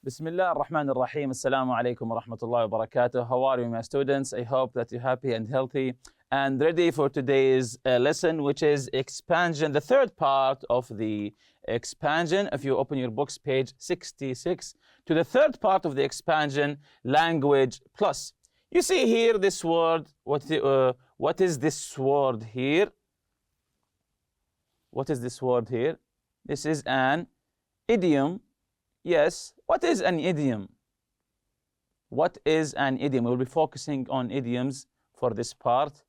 بسم الله الرحمن الرحيم. السلام عليكم ورحمة الله وبركاته. How are you, my students? I hope that you're happy and healthy and ready for today's lesson, which is expansion, the third part of the expansion. If you open your books, page 66, to the third part of the expansion, language plus. You see here this word. What is this word here? What is this word here? This is an idiom. Yes, what is an idiom? What is an idiom? We'll be focusing on idioms for this part.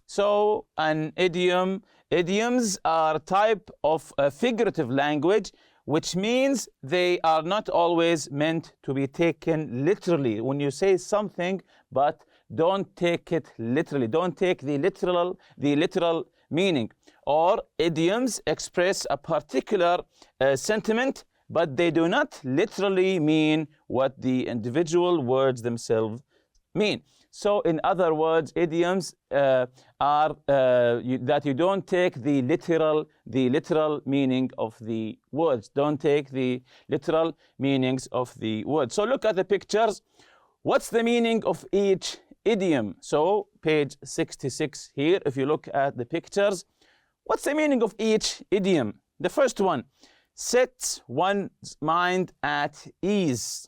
So, an idiom, idioms are a type of figurative language, which means they are not always meant to be taken literally. When you say something, but don't take it literally. Don't take the literal meaning. Or idioms express a particular sentiment, but they do not literally mean what the individual words themselves mean. So in other words, idioms are that you don't take the literal meaning of the words. Don't take the literal meanings of the words. So look at the pictures. What's the meaning of each idiom? So page 66 here, if you look at the pictures, what's the meaning of each idiom? The first one, set one's mind at ease.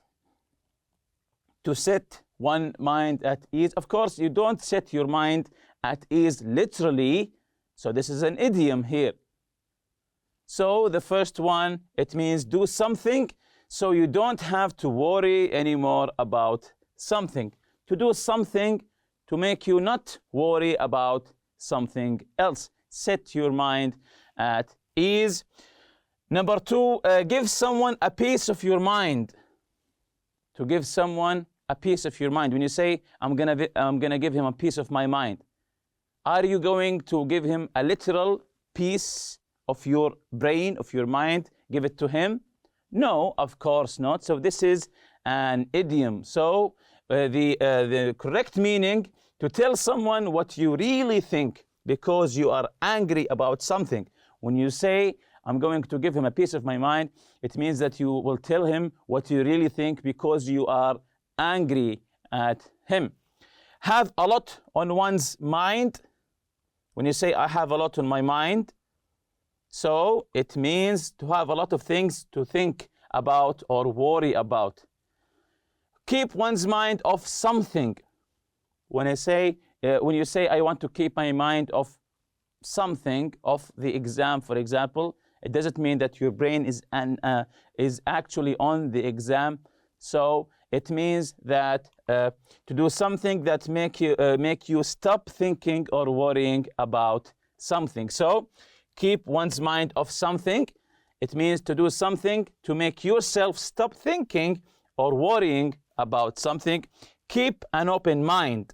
To set one mind at ease. Of course, you don't set your mind at ease literally. So this is an idiom here. So the first one, it means do something so you don't have to worry anymore about something. To do something to make you not worry about something else. Set your mind at ease. Number two, give someone a piece of your mind. To give someone a piece of your mind. When you say, I'm gonna give him a piece of my mind, are you going to give him a literal piece of your brain, of your mind, give it to him? No, of course not. So this is an idiom. So the correct meaning, to tell someone what you really think because you are angry about something. When you say, I'm going to give him a piece of my mind, it means that you will tell him what you really think because you are angry at him. Have a lot on one's mind. When you say, I have a lot on my mind, so it means to have a lot of things to think about or worry about. Keep one's mind off something. When you say, I want to keep my mind off something, off the exam, for example, it doesn't mean that your brain is actually on the exam. So it means that to do something that make you stop thinking or worrying about something. So keep one's mind off something. It means to do something to make yourself stop thinking or worrying about something. Keep an open mind.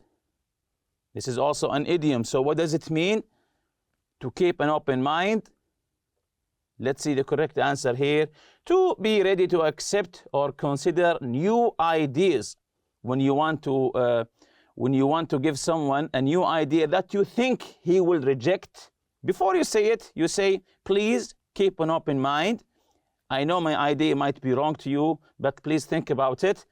This is also an idiom. So what does it mean to keep an open mind? Let's see the correct answer here. To be ready to accept or consider new ideas. When you want to give someone a new idea that you think he will reject, before you say it, you say, please keep an open mind. I know my idea might be wrong to you, but please think about it.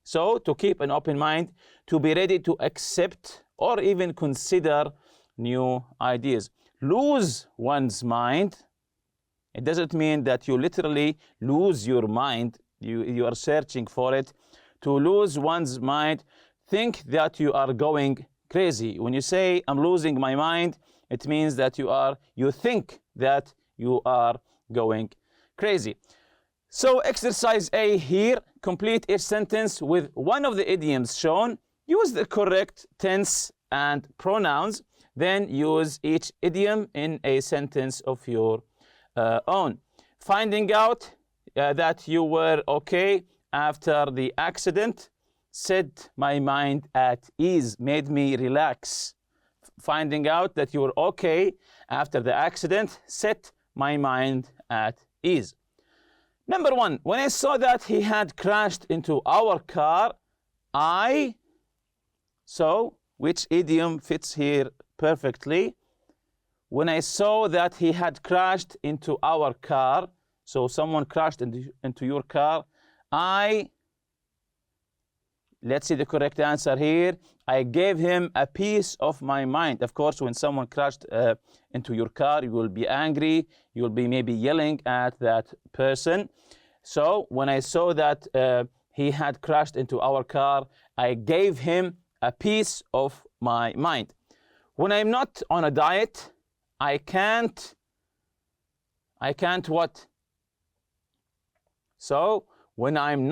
So to keep an open mind, to be ready to accept or even consider new ideas. Lose one's mind. It doesn't mean that you literally lose your mind. You are searching for it. To lose one's mind, think that you are going crazy. When you say, I'm losing my mind, it means that you think that you are going crazy. So exercise A here, complete each sentence with one of the idioms shown. Use the correct tense and pronouns. Then use each idiom in a sentence of your own. Finding out that you were okay after the accident, set my mind at ease, made me relax. Finding out that you were okay after the accident, set my mind at ease. Number one, when I saw that he had crashed into our car, so which idiom fits here perfectly? When I saw that he had crashed into our car, So someone crashed into your car. Let's see the correct answer here. I gave him a piece of my mind. Of course, when someone crashed into your car, you will be angry. You will be maybe yelling at that person. So when I saw that he had crashed into our car, I gave him a piece of my mind. When I'm not on a diet, I can't what? So when I'm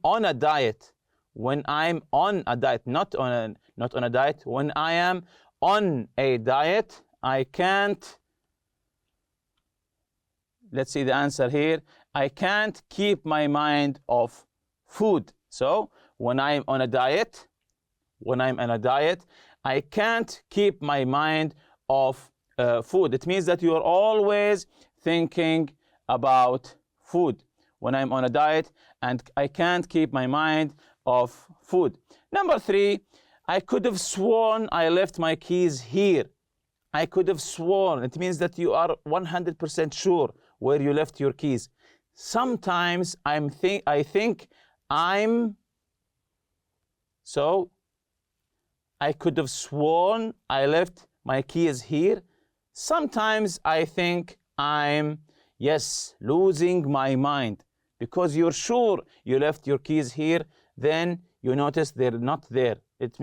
on a diet, when I'm on a diet, not on a diet, when I am on a diet, I can't, let's see the answer here, I can't keep my mind off food. So when I'm on a diet, I can't keep my mind off food. It means that you're always thinking about food. When I'm on a diet and I can't keep my mind off food. Number 3, I could have sworn I left my keys here. I could have sworn. It means that you are 100% sure where you left your keys. Sometimes so I could have sworn I left my keys here. Sometimes I think I'm, yes, losing my mind. Because you're sure you left your keys here, then you notice they're not there. It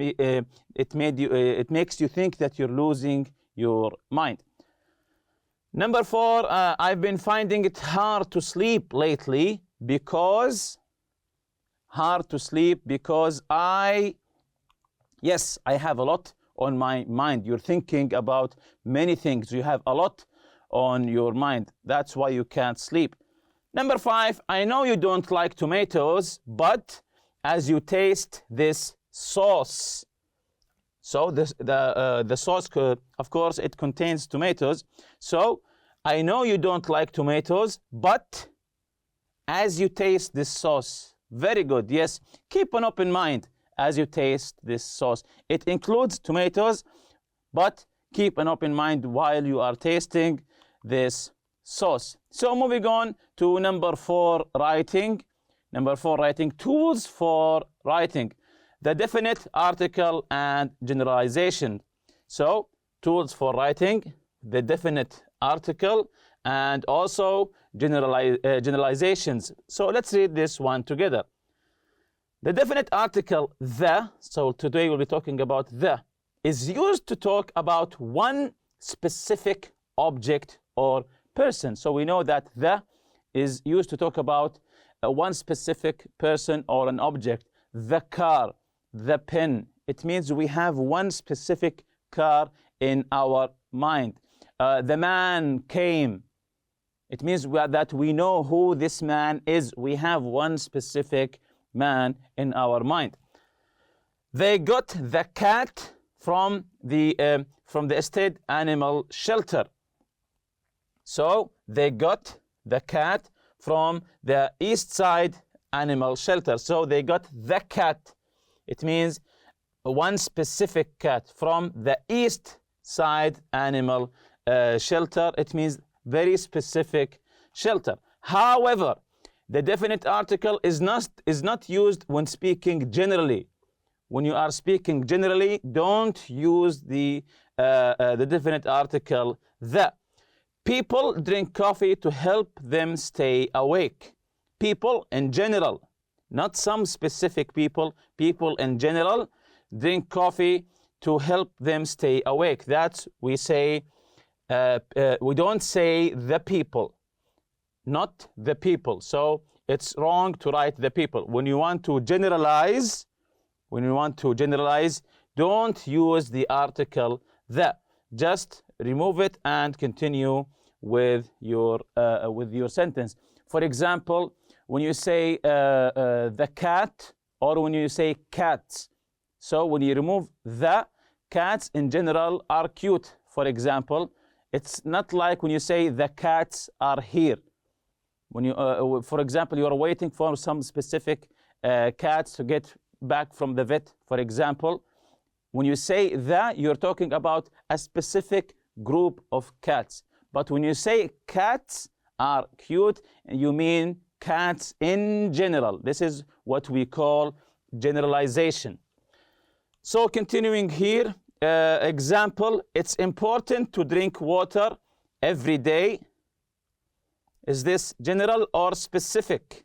makes you think that you're losing your mind. Number 4, I've been finding it hard to sleep lately because I have a lot on my mind. You're thinking about many things. You have a lot on your mind. That's why you can't sleep. Number 5, I know you don't like tomatoes, but as you taste this sauce. So the sauce, of course, it contains tomatoes. So I know you don't like tomatoes, but as you taste this sauce. Very good. Yes, keep an open mind as you taste this sauce. It includes tomatoes, but keep an open mind while you are tasting this sauce. So moving on to number 4, writing. Number 4, writing. Tools for writing. The definite, article, and generalization. So tools for writing, the definite article, and also generalizations. So let's read this one together. The definite article, the, so today we'll be talking about the, is used to talk about one specific object or person. So we know that the is used to talk about one specific person or an object. The car, the pen. It means we have one specific car in our mind. The man came. It means that we know who this man is. We have one specific man in our mind. They got the cat from the estate animal shelter. So they got the cat from the East Side Animal Shelter. So they got the cat. It means one specific cat from the East Side Animal Shelter. It means very specific shelter. However, the definite article is not used when speaking generally. When you are speaking generally, don't use the definite article the. People drink coffee to help them stay awake. People in general, not some specific people. People in general drink coffee to help them stay awake. That's we say. We don't say the people, not the people. So it's wrong to write the people. When you want to generalize, don't use the article the. Just remove it and continue with your sentence. For example, when you say the cat, or when you say cats. So when you remove the, cats in general are cute. For example, it's not like when you say the cats are here. When you, for example, you are waiting for some specific cats to get back from the vet, for example. When you say the, you're talking about a specific group of cats. But when you say cats are cute. You mean cats in general. This is what we call generalization. So continuing here, example, it's important to drink water every day. Is this general or specific?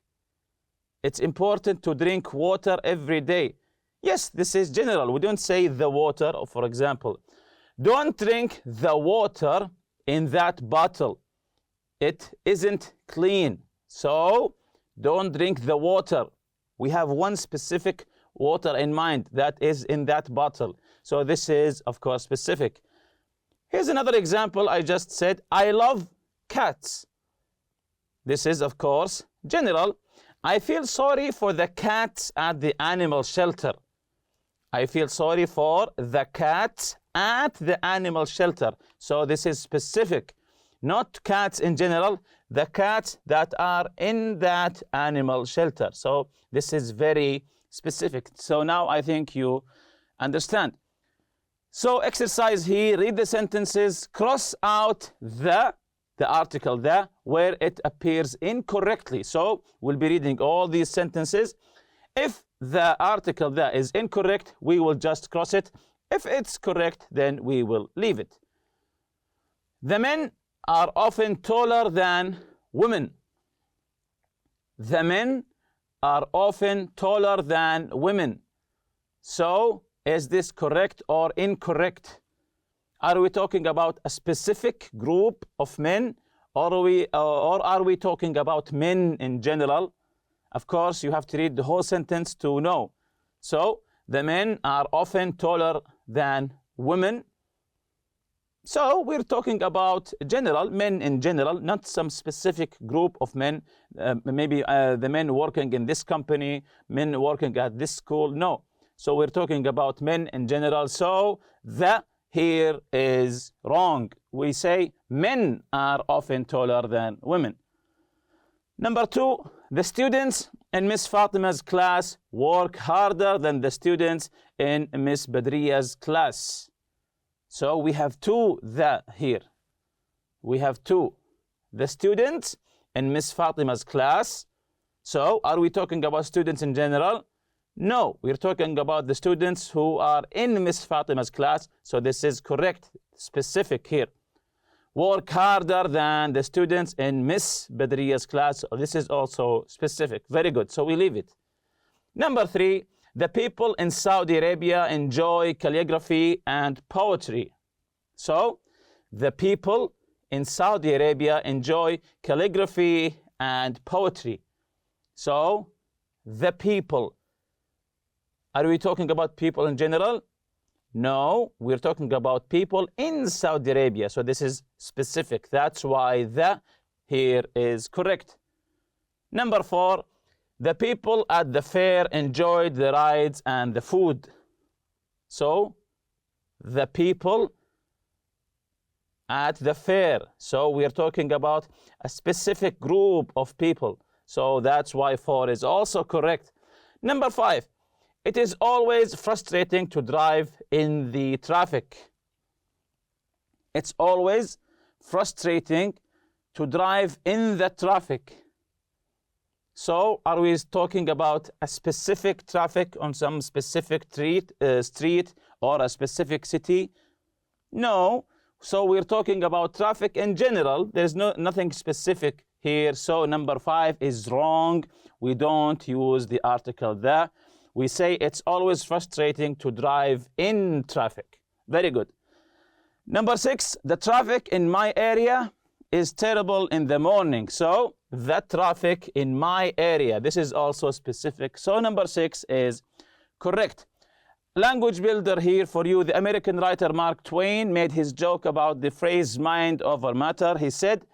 It's important to drink water every day. Yes, this is general. We don't say the water, for example. Don't drink the water in that bottle. It isn't clean. So don't drink the water. We have one specific water in mind that is in that bottle. So this is, of course, specific. Here's another example. I just said, I love cats. This is, of course, general. I feel sorry for the cats at the animal shelter. I feel sorry for the cats at the animal shelter. So this is specific. Not cats in general, the cats that are in that animal shelter. So this is very specific. So now I think you understand. So exercise here, read the sentences, cross out the article the, where it appears incorrectly. So we'll be reading all these sentences. If the article the is incorrect, we will just cross it. If it's correct, then we will leave it. The men are often taller than women. The men are often taller than women. So is this correct or incorrect? Are we talking about a specific group of men, or are we talking about men in general? Of course, you have to read the whole sentence to know. So the men are often taller than women. So we're talking about general, men in general, not some specific group of men. Maybe the men working in this company, men working at this school. No. So we're talking about men in general. So the here is wrong. We say men are often taller than women. Number 2, the students in Miss Fatima's class work harder than the students in Miss Badriya's class. So we have two the here. We have two. The students in Miss Fatima's class. So are we talking about students in general? No, we're talking about the students who are in Miss Fatima's class. So this is correct, specific here. Work harder than the students in Miss Badriya's class. This is also specific. Very good. So we leave it. Number 3, the people in Saudi Arabia enjoy calligraphy and poetry. So the people in Saudi Arabia enjoy calligraphy and poetry. So the people. Are we talking about people in general? No, we're talking about people in Saudi Arabia. So this is specific. That's why the here is correct. Number 4, the people at the fair enjoyed the rides and the food. So the people at the fair. So we're talking about a specific group of people. So that's why 4 is also correct. Number 5, it is always frustrating to drive in the traffic. It's always frustrating to drive in the traffic. So are we talking about a specific traffic on some specific street or a specific city? No. So we're talking about traffic in general. There's nothing specific here. So number 5 is wrong. We don't use the article the. We say it's always frustrating to drive in traffic. Very good. Number 6, the traffic in my area is terrible in the morning. So the traffic in my area. This is also specific. So number 6 is correct. Language builder here for you. The American writer Mark Twain made his joke about the phrase mind over matter. He said,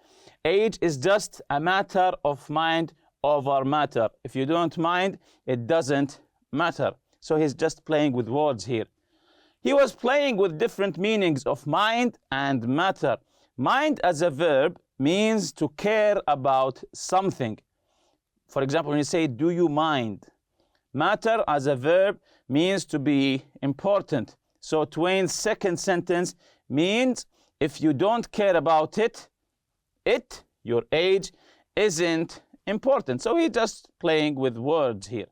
age is just a matter of mind over matter. If you don't mind, it doesn't matter. So he's just playing with words here. He was playing with different meanings of mind and matter. Mind as a verb means to care about something. For example, when you say, do you mind? Matter as a verb means to be important. So Twain's second sentence means if you don't care about it, your age isn't important. So he's just playing with words here.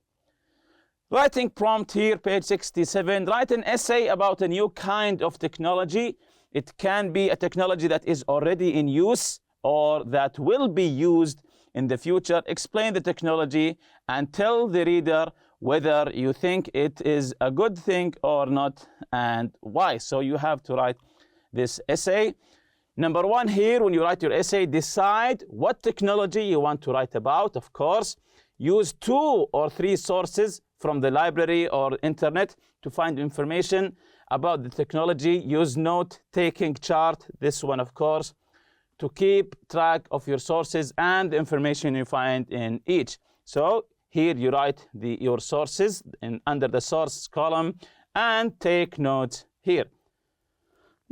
Writing prompt here, page 67. Write an essay about a new kind of technology. It can be a technology that is already in use or that will be used in the future. Explain the technology and tell the reader whether you think it is a good thing or not and why. So you have to write this essay. Number one here, when you write your essay, decide what technology you want to write about, of course. Use 2 or 3 sources from the library or internet to find information about the technology. Use note-taking chart, this one of course, to keep track of your sources and the information you find in each. So here you write your sources under the source column and take notes here.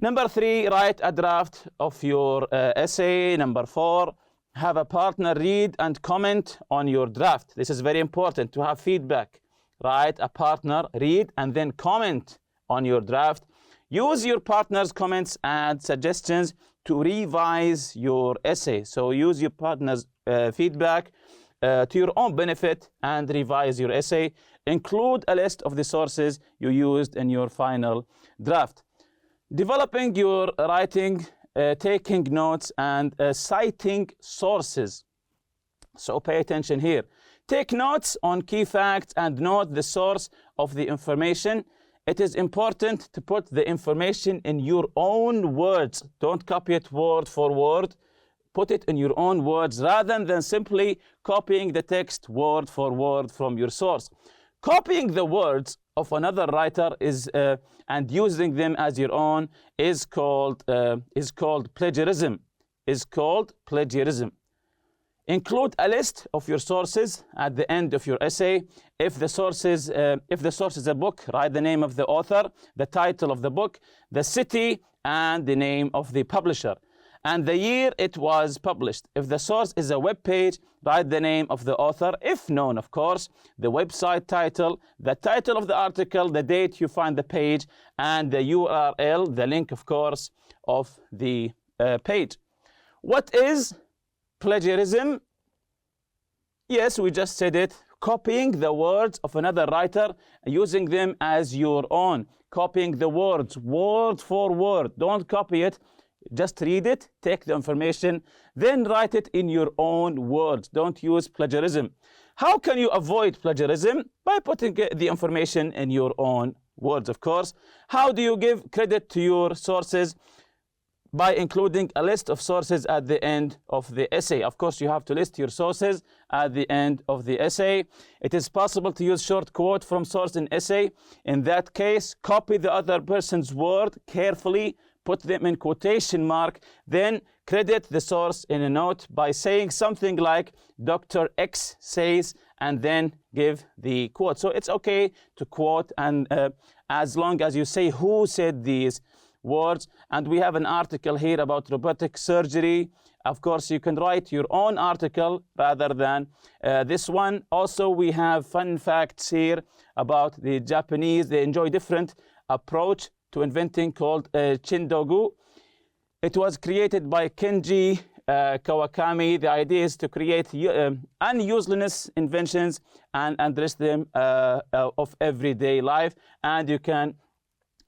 Number 3, write a draft of your essay. Number 4, have a partner read and comment on your draft. This is very important to have feedback. Write a partner, read, and then comment on your draft. Use your partner's comments and suggestions to revise your essay. So use your partner's feedback to your own benefit and revise your essay. Include a list of the sources you used in your final draft. Developing your writing, taking notes, and citing sources. So pay attention here. Take notes on key facts and note the source of the information. It is important to put the information in your own words. Don't copy it word for word. Put it in your own words rather than simply copying the text word for word from your source. Copying the words of another writer and using them as your own is called plagiarism. Include a list of your sources at the end of your essay. If the source is a book, write the name of the author, the title of the book, the city, and the name of the publisher, and the year it was published. If the source is a web page, write the name of the author, if known, of course, the website title, the title of the article, the date you find the page, and the URL, the link, of course, of the page. What is plagiarism? Yes, we just said it. Copying the words of another writer, using them as your own. Copying the words, word for word. Don't copy it. Just read it, take the information, then write it in your own words. Don't use plagiarism. How can you avoid plagiarism? By putting the information in your own words, of course. How do you give credit to your sources? By including a list of sources at the end of the essay. Of course, you have to list your sources at the end of the essay. It is possible to use short quote from source in essay. In that case, copy the other person's word carefully, put them in quotation mark, then credit the source in a note by saying something like Dr. X says, and then give the quote. So it's okay to quote, and as long as you say who said these words. And we have an article here about robotic surgery. Of course, you can write your own article rather than this one. Also, we have fun facts here about the Japanese. They enjoy different approach to inventing called Chindogu. It was created by Kenji Kawakami. The idea is to create unuseless inventions and address them of everyday life. And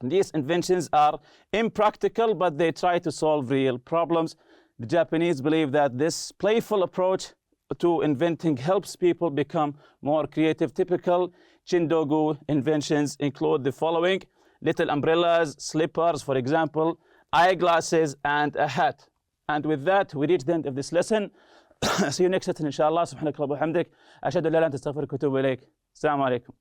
these inventions are impractical, but they try to solve real problems. The Japanese believe that this playful approach to inventing helps people become more creative. Typical Chindogu inventions include the following: little umbrellas, slippers, for example, eyeglasses, and a hat. And with that, we reach the end of this lesson. See you next lesson, inshallah. Subhanakallah wa bihamdik. Ashhadu an la ilaha illa anta astaghfiruka wa atubu ilayk. Assalamu alaikum.